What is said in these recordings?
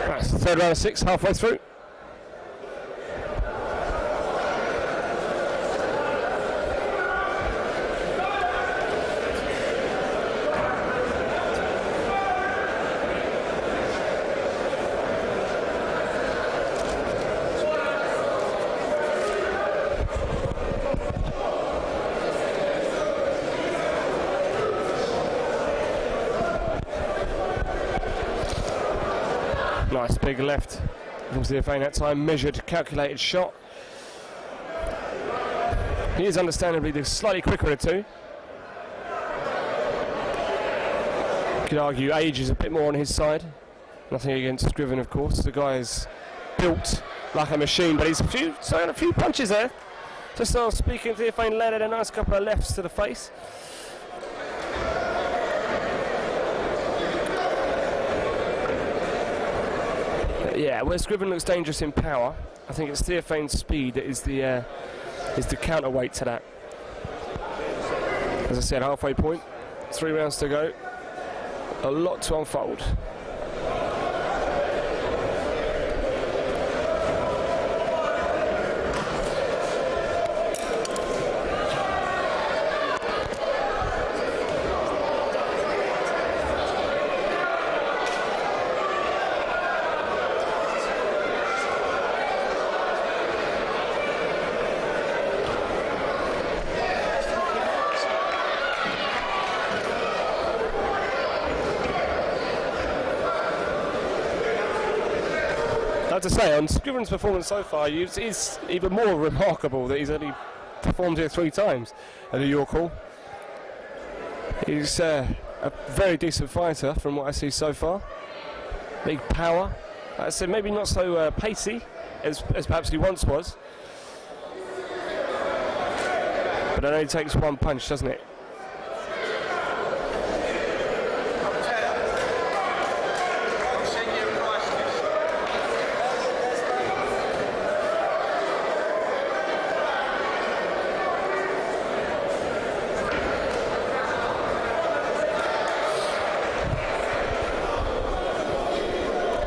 That's the third round of 6, halfway through. Nice big left from Theophane that time, measured, calculated shot. He is understandably the slightly quicker of the two. You could argue age is a bit more on his side. Nothing against Scriven, of course. The guy is built like a machine, but he's throwing a few punches there. Just speaking, Theophane landed a nice couple of lefts to the face. Yeah, where Scriven looks dangerous in power, I think it's Theophane's speed that is the counterweight to that. As I said, halfway point, 3 rounds to go, a lot to unfold. To say, on Scriven's performance so far, it's even more remarkable that he's only performed here 3 times at the York Hall. He's a very decent fighter from what I see so far. Big power. Like I said, maybe not so pacey as perhaps he once was. But it only takes one punch, doesn't it?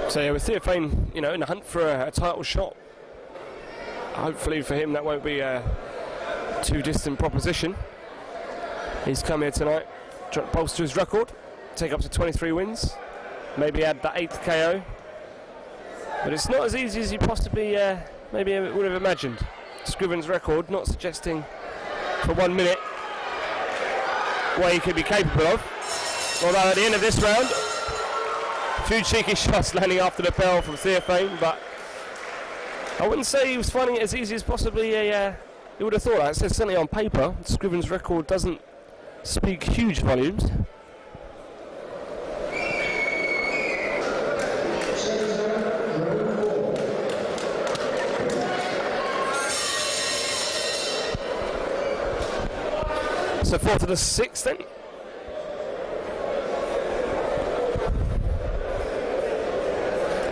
So yeah, with Theophane, in the hunt for a title shot, hopefully for him that won't be a too distant proposition. He's come here tonight, try to bolster his record, take up to 23 wins, maybe add that 8th KO. But it's not as easy as you possibly maybe would have imagined. Scriven's record not suggesting for 1 minute what he could be capable of. Although at the end of this round, a few cheeky shots landing after the bell from Theophane, but I wouldn't say he was finding it as easy as possibly you would have thought. It says certainly on paper, Scriven's record doesn't speak huge volumes. So 4 to the 6 then.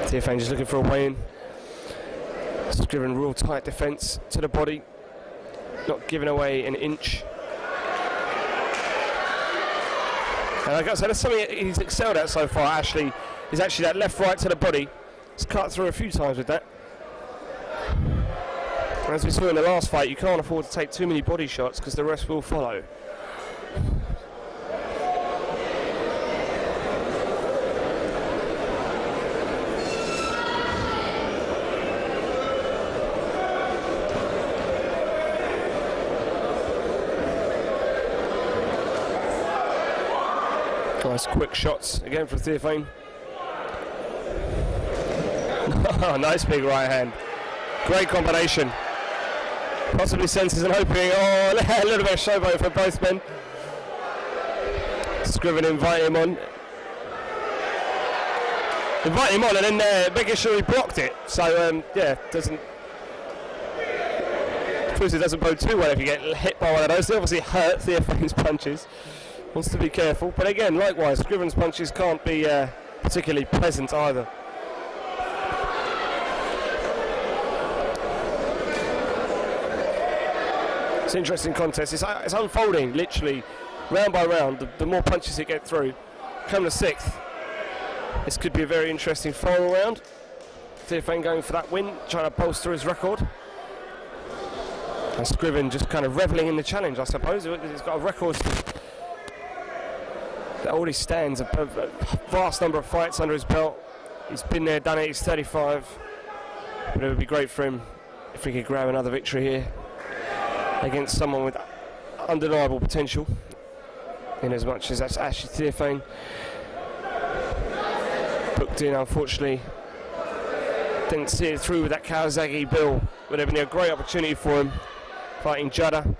Theophane just looking for a way in. Scriven real tight defence to the body, not giving away an inch. And like I said, that's something he's excelled at so far. Actually, is actually that left right to the body. He's cut through a few times with that. And as we saw in the last fight, you can't afford to take too many body shots because the rest will follow. Nice quick shots again from Theophane. Nice big right hand. Great combination. Possibly senses an opening. Oh, a little bit of showboat for both men. Scriven invite him on, and then making sure he blocked it. So proves it doesn't bode too well if you get hit by one of those. They obviously hurt Theophane's punches. Wants to be careful, but again, likewise, Scriven's punches can't be particularly pleasant either. It's an interesting contest. It's unfolding, literally, round by round. The more punches it get through. Come the 6th. This could be a very interesting final round. Theophane going for that win, trying to bolster his record. And Scriven just kind of revelling in the challenge, I suppose. He's got a record that already stands, a vast number of fights under his belt. He's been there, done it, he's 35. But it would be great for him if he could grab another victory here against someone with undeniable potential, in as much as that's Ashley Theophane. Booked in, unfortunately. Didn't see it through with that Kawasaki bill. Would have been a great opportunity for him, fighting Judder.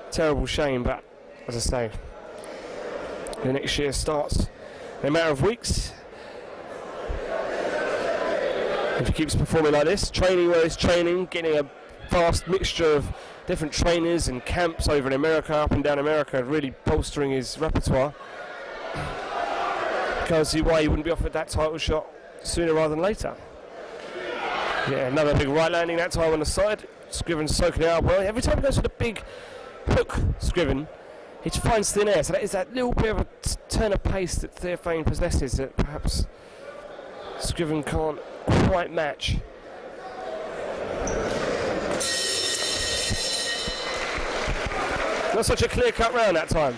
Terrible shame, but as I say, the next year starts in a matter of weeks. If he keeps performing like this, training where he's training, getting a vast mixture of different trainers and camps over in America, up and down America, really bolstering his repertoire. Can't see why he wouldn't be offered that title shot sooner rather than later. Yeah, another big right landing that time on the side. Scriven's soaking it out well. Every time he goes for the big hook, Scriven, he finds thin air. So that is that little bit of a turn of pace that Theophane possesses that perhaps Scriven can't quite match. Not such a clear-cut round that time.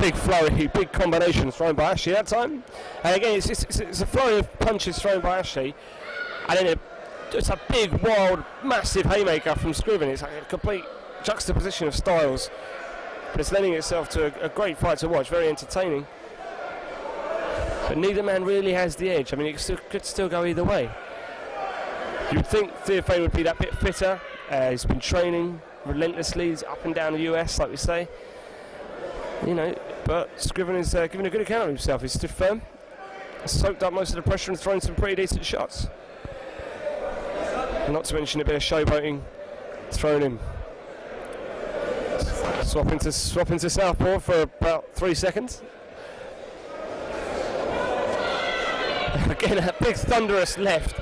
Big flurry, big combinations thrown by Ashley that time. And again, it's a flurry of punches thrown by Ashley. And then it's a big, wild, massive haymaker from Scriven. It's like a complete juxtaposition of styles. But it's lending itself to a great fight to watch, very entertaining. But neither man really has the edge. I mean, it could still go either way. You'd think Theophane would be that bit fitter. He's been training relentlessly. He's up and down the US, like we say. You know, but Scriven is giving a good account of himself. He's stood firm, soaked up most of the pressure and thrown some pretty decent shots. Not to mention a bit of showboating thrown in. Swap into southpaw for about 3 seconds. Again, a big thunderous left.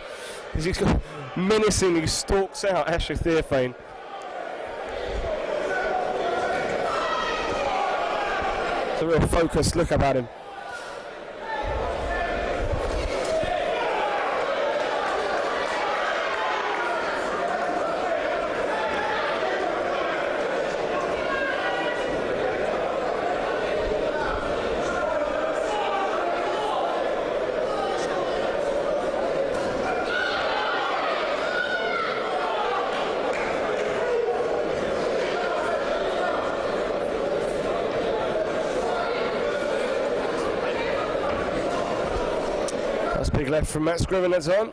He's got menacingly stalks out Ashley Theophane. A real focused look about him. Big left from Matt Scriven that time.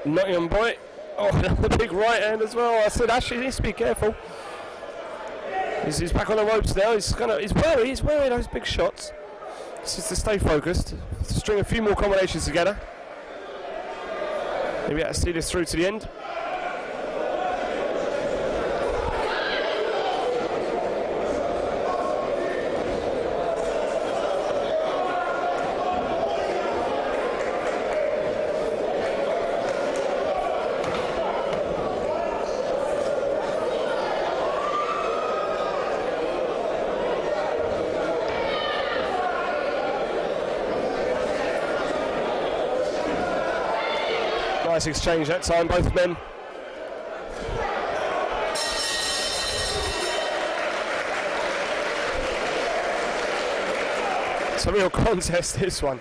Nottingham boy. Oh, another big right hand as well. I said Ashley needs to be careful. He's back on the ropes now. He's wary those big shots. Just to stay focused. To string a few more combinations together. Maybe have to see this through to the end. Nice exchange that time, both men. It's a real contest, this one.